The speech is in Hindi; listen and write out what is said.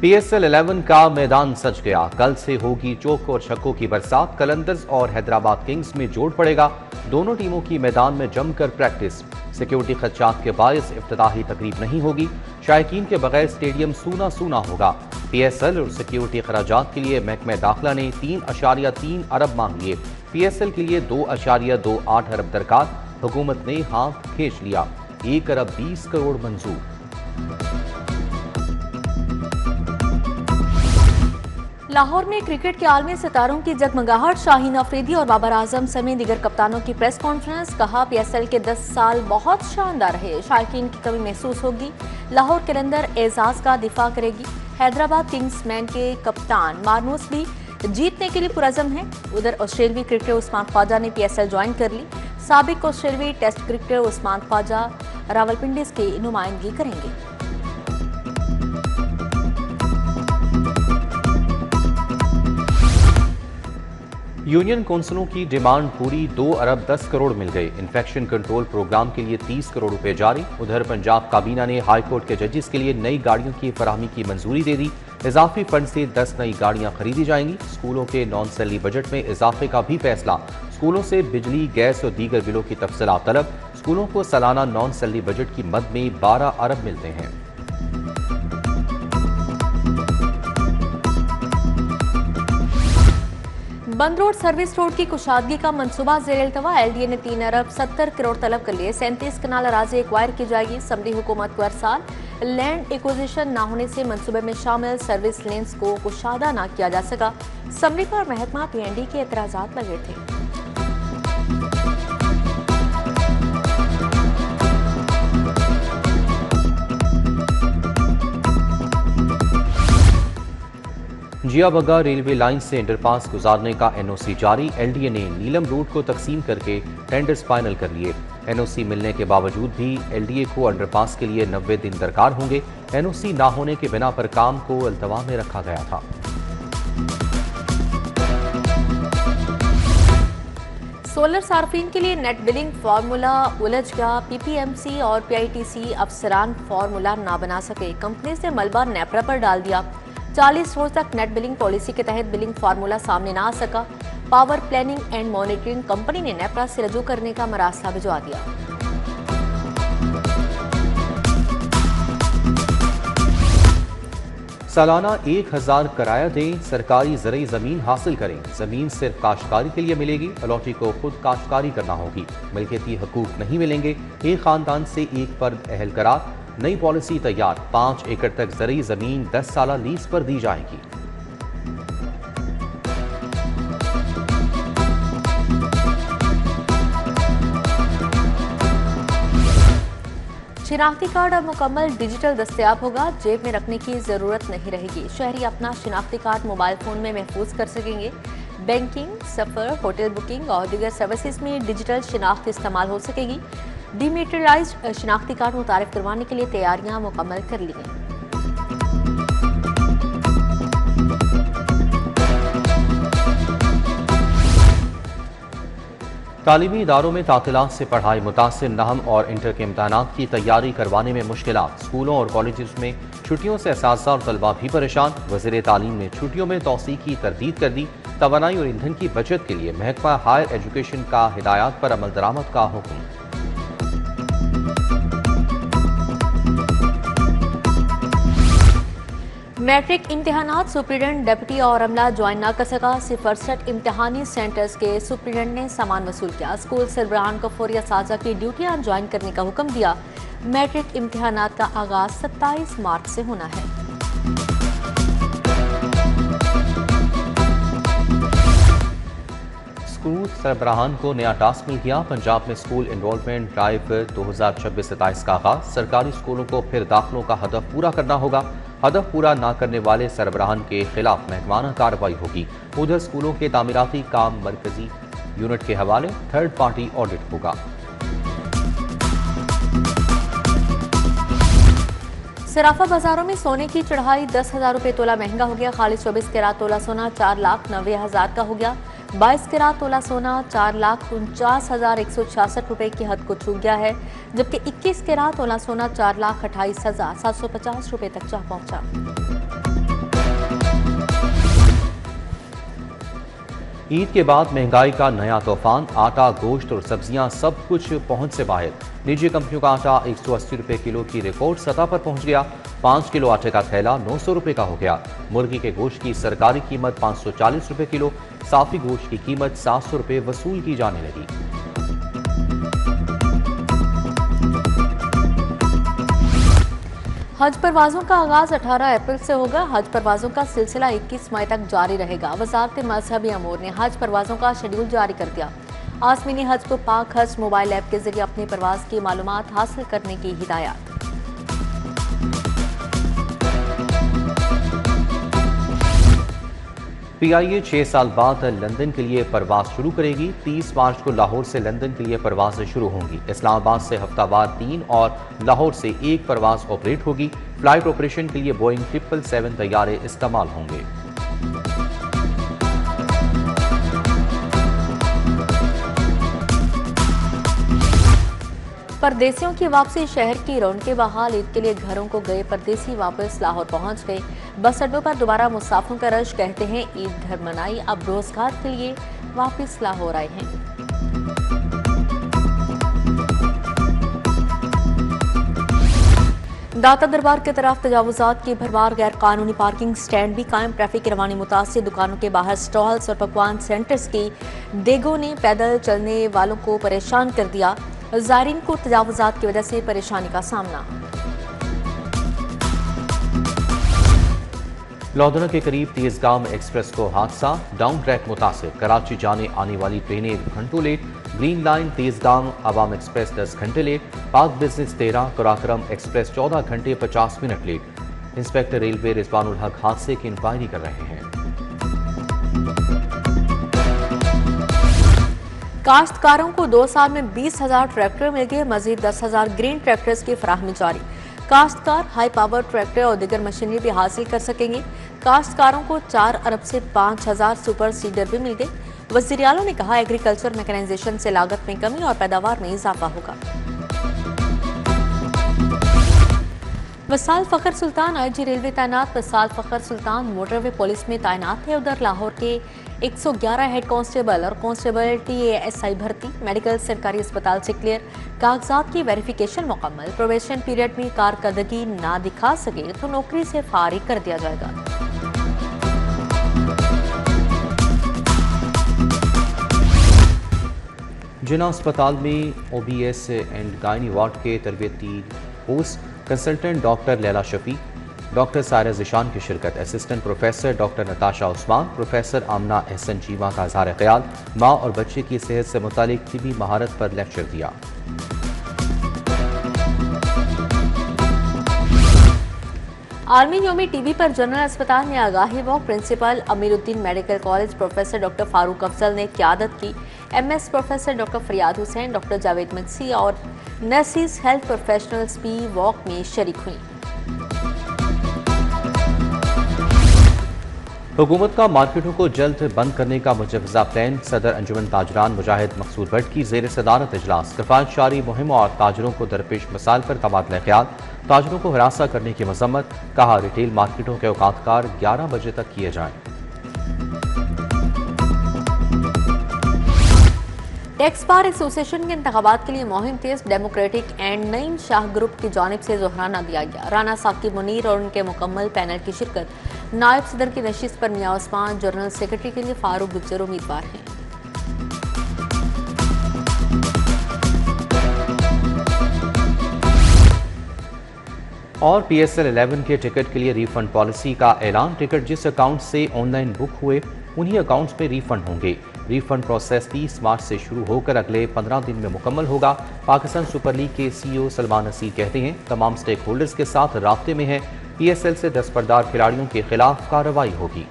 PSL 11 का मैदान सज गया। कल से होगी चौक और छक्कों की बरसात। कलंदर्स और हैदराबाद किंग्स में जोड़ पड़ेगा। दोनों टीमों की मैदान में जमकर प्रैक्टिस। सिक्योरिटी खदशात के बायस इफ्तिताही तकरीब नहीं होगी। शायकीन के बगैर स्टेडियम सूना सूना होगा। PSL और सिक्योरिटी खराजात के लिए महकमा दाखिला ने 3.3 अरब मांग लिए। PSL के लिए 2.28 अरब दरकार। हुकूमत ने हाथ खींच लिया। 1 अरब 20 करोड़ मंजूर। लाहौर में क्रिकेट के आलमी सितारों की जगमगाहट। शाहीन अफरीदी और बाबर आजम समेत दीगर कप्तानों की प्रेस कॉन्फ्रेंस। कहा PSL के 10 साल बहुत शानदार रहे। शायकीन की कमी महसूस होगी। लाहौर कलंदर एजाज का दिफा करेगी। हैदराबाद किंग्समैन के कप्तान मार्नूस भी जीतने के लिए पुरज़म है। उधर ऑस्ट्रेलवी क्रिकेटर उस्मान ख्वाजा ने PSL ज्वाइन कर ली। साबिक ऑस्ट्रेलवी टेस्ट क्रिकेटर उस्मान ख्वाजा रावलपिंडी की नुमाइंदगी करेंगे। यूनियन कौंसिलों की डिमांड पूरी। 2 अरब 10 करोड़ मिल गए। इन्फेक्शन कंट्रोल प्रोग्राम के लिए 30 करोड़ रुपए जारी। उधर पंजाब काबीना ने हाई कोर्ट के जजेस के लिए नई गाड़ियों की फराहमी की मंजूरी दे दी। इजाफी फंड से 10 नई गाड़ियां खरीदी जाएंगी। स्कूलों के नॉन सैलरी बजट में इजाफे का भी फैसला। स्कूलों से बिजली, गैस और दीगर बिलों की तफसीलात तलब। स्कूलों को सालाना नॉन सैलरी बजट की मद में 12 अरब मिलते हैं। बंद रोड सर्विस रोड की कुशादगी का मंसूबा ज़ेर-ए-इल्तवा। LDA ने 3 अरब 70 करोड़ तलब कर लिए। 37 कनाल अराजी एक्वायर की जाएगी। समरी हुकूमत को हर साल लैंड एक्विजिशन न होने से मंसूबे में शामिल सर्विस लेन्स को कुशादा न किया जा सका। समरी पर महकमा PND के एतराजात लगे थे। जिया बग्गा रेलवे लाइन से अंडरपास गुजारने का NOC जारी। LDA ने नीलम रूट को तकसीम करके टेंडर्स फाइनल कर लिए। NOC मिलने के बावजूद भी LDA को अंडरपास के लिए 90 दिन दरकार होंगे। NOC ना होने के बिना पर काम को अल्तवा में रखा गया था। सोलर सार्फिन के लिए नेट बिलिंग फार्मूला उलझ गया। PPMC और PITC अफसरान फार्मूला ना बना सके। कंपनी ने मलबा नेपरा पर डाल दिया। 40 रोज तक नेट बिलिंग पॉलिसी के तहत बिलिंग फार्मूला सामने ना आ सका। Power planning and monitoring company ने नेपरा से रजू करने का मरासला भिजवा दिया। सालाना 1000 किराया दें। सरकारी ज़रूरी ज़मीन हासिल करें। ज़मीन सिर्फ काश्तकारी के लिए मिलेगी। अलॉटी को खुद काश्तकारी करना होगी। मिल्कियती हकूक नहीं मिलेंगे। एक खानदान से एक फर्द अहल करार। नई पॉलिसी तैयार। 5 एकड़ तक ज़रूरी ज़मीन 10 साल लीज पर दी जाएगी। शिनाख्ती कार्ड अब मुकम्मल डिजिटल दस्तयाब होगा। जेब में रखने की जरूरत नहीं रहेगी। शहरी अपना शिनाख्ती कार्ड मोबाइल फोन में महफूज कर सकेंगे। बैंकिंग, सफर, होटल बुकिंग और दीगर सर्विसेज में डिजिटल शिनाख्त इस्तेमाल हो सकेगी। डीमेटेरियलाइज्ड शिनाख्ती कार्ड मुतारिफ करवाने के लिए तैयारियां मुकम्मल कर ली गई। तालीमी इदारों में तातीलात से पढ़ाई मुतासिर। नहम और इंटर के इम्तहानात की तैयारी करवाने में मुश्किलात। स्कूलों और कॉलेज में छुट्टियों से असातिज़ा और तलबा भी परेशान। वज़ीर तालीम ने छुट्टियों में तौसीक़ की तरदीद कर दी। तवानाई और ईंधन की बचत के लिए महकमा हायर एजुकेशन का हिदायत पर अमल दरामद का हुक्म। मैट्रिक इम्तिहानात सुप्रीडेंट, डिप्टी और अमला ज्वाइन न कर सका। 0 इम्तिहानी सेंटर्स के सुप्रीडेंट ने सामान वसूल किया। स्कूल सरबराहान को फौरी असातिज़ा की ड्यूटियां ज्वाइन करने का हुक्म दिया। मैट्रिक इम्तिहानात का आगाज 27 मार्च से होना है। स्कूल सरबराहान को नया टास्क मिल गया। पंजाब में स्कूल एनरोलमेंट ड्राइव 2026-27 का आगाज। सरकारी स्कूलों को फिर दाखिलों का हदफ पूरा करना होगा। हदफ पूरा ना करने वाले सरबराहान के खिलाफ महकमाना कार्रवाई होगी। उधर स्कूलों के तामीराती काम मरकजी यूनिट के हवाले थर्ड पार्टी ऑडिट होगा। सराफा बाजारों में सोने की चढ़ाई। 10,000 रुपये तोला महंगा हो गया। खाली 24 कैरात तोला सोना 4,90,000 का हो गया। 22 कैरात तोला सोना 4,49,166 रुपये की हद को छू गया है, जबकि 21 कैरात तोला सोना 4,28,750 रुपये तक जा पहुंचा। ईद के बाद महंगाई का नया तूफान, आटा, गोश्त और सब्जियां सब कुछ पहुंच से बाहर। निजी कंपनियों का आटा 180 रुपए किलो की रिकॉर्ड सतह पर पहुंच गया। 5 किलो आटे का थैला 900 रुपए का हो गया। मुर्गी के गोश्त की सरकारी कीमत 540 रुपए किलो, साफी गोश्त की कीमत 700 रुपए वसूल की जाने लगी। हज परवाजों का आगाज 18 अप्रैल से होगा। हज परवाजों का सिलसिला 21 मई तक जारी रहेगा। वजारत मजहबी अमूर ने हज परवाजों का शेड्यूल जारी कर दिया। आसमीनी हज को पाक हज मोबाइल ऐप के जरिए अपनी परवाज की मालूमात हासिल करने की हिदायत। PIA 6 साल बाद लंदन के लिए परवाज शुरू करेगी। 30 मार्च को लाहौर से लंदन के लिए परवाजें शुरू होंगी। इस्लामाबाद से हफ्तावार 3 और लाहौर से 1 परवाज ऑपरेट होगी। फ्लाइट ऑपरेशन के लिए बोइंग 777 तैयारे इस्तेमाल होंगे। परदेसियों की वापसी, शहर की रौनकें बहाल। ईद के लिए घरों को गए परदेसी वापस लाहौर पहुंच गए। बस अड्डों पर दोबारा मुसाफिरों का रश। कहते हैं ईद घर मनाई, अब रोजगार के लिए वापस लाहौर आए हैं। दाता दरबार की तरफ तजावुजात की भरमार। गैर कानूनी पार्किंग, स्टैंड भी कायम। ट्रैफिक की रवानी मुतासिर। दुकानों के बाहर स्टॉल्स और पकवान सेंटर्स की देगों ने पैदल चलने वालों को परेशान कर दिया। ज़ायरीन को तजावुजात की वजह से परेशानी का सामना। लौधना के करीब तेजगाम एक्सप्रेस को हादसा, डाउन ट्रैक मुतासिर। कराची जाने आने वाली ट्रेनें घंटों लेट। ग्रीन लाइन तेजगाम अवाम एक्सप्रेस 10 घंटे लेट। पाक बिजनेस 13, कराक्रम एक्सप्रेस 14 घंटे 50 minute late. Inspector railway Rizwanul Haq हादसे की इंक्वायरी कर रहे हैं। काश्तकारों को 2 साल में 20,000 ट्रैक्टर मिल गए। मजीद 10,000 ग्रीन ट्रैक्टर्स की फराहमी जारी। काश्तकार हाई पावर ट्रैक्टर और दीगर मशीनरी भी हासिल कर सकेंगे। काश्तकारों को 4 अरब से 5,000 सुपर सीडर भी मिल गए। वज़ीर आला ने कहा एग्रीकल्चर मैकेनाइजेशन से लागत में कमी और पैदावार में इजाफा होगा। वसाल फ़खर सुल्तान IG रेलवे तैनात। वसाल फ़खर सुल्तान मोटरवे पुलिस में तैनात है। उधर लाहौर के 111 हेड कांस्टेबल और कांस्टेबल TASI भर्ती। मेडिकल सरकारी अस्पताल से क्लियर। कागजात की वेरिफिकेशन मुकम्मल। प्रोबेशन पीरियड में कारकर्दगी ना दिखा सके तो नौकरी से फारिग कर दिया जाएगा। जिना अस्पताल में OBS एंड गायनी वार्ड के तरबियती post consultant doctor Laila Shafi, doctor Saira Zeeshan की शिरकत। Assistant professor doctor Natasha Usman, professor Amna Ehsan Cheema का इज़हार ख्याल। माँ और बच्चे की सेहत से मुतालिक तिबी महारत पर लेक्चर दिया। आलमी योमी TB पर जनरल अस्पताल में आगाही walk. Principal Ameeruddin medical college professor doctor Farooq Afzal ने क़यादत की। MS प्रोफेसर डॉक्टर फरियाद हुसैन, डॉक्टर जावेद मक्सी और नर्सिस हेल्थ प्रोफेशनल्स भी वॉक में शरीक हुई। हुकूमत का मार्केटों को जल्द बंद करने का मुजव्वज़ा प्लान। सदर अंजुमन ताजरान मुजाहिद मकसूद भट्ट की ज़ेर सदारत इजलास। किफ़ायत जारी मुहिम और ताजरों को दरपेश मसाइल पर तबादला ख्याल। ताजरों को हरासा करने की मजम्मत। कहा रिटेल मार्केटों के औकातकार 11 बजे तक किए जाएं। टैक्स बार एसोसिएशन के इंतखाबात के लिए मुहिम तेज। Democratic and Naeem Shah group की जानिब से जोहराना दिया गया। राना साकिब मुनीर और उनके मुकम्मल पैनल की शिरकत। नायब सदर की नशिस्त पर मियां उस्मान, जनरल सेक्रेटरी के लिए फारूक गुज्जर उम्मीदवार हैं। और PSL 11 के टिकट के लिए रिफंड पॉलिसी का ऐलान। टिकट जिस अकाउंट से ऑनलाइन बुक हुए उन्हीं अकाउंट्स में रिफंड होंगे। रिफंड प्रोसेस 30 मार्च से शुरू होकर अगले 15 दिन में मुकम्मल होगा। पाकिस्तान सुपर लीग के CEO सलमान नसीर कहते हैं तमाम स्टेक होल्डर्स के साथ राब्ते में है। PSL से दस्तबरदार खिलाड़ियों के खिलाफ कार्रवाई होगी।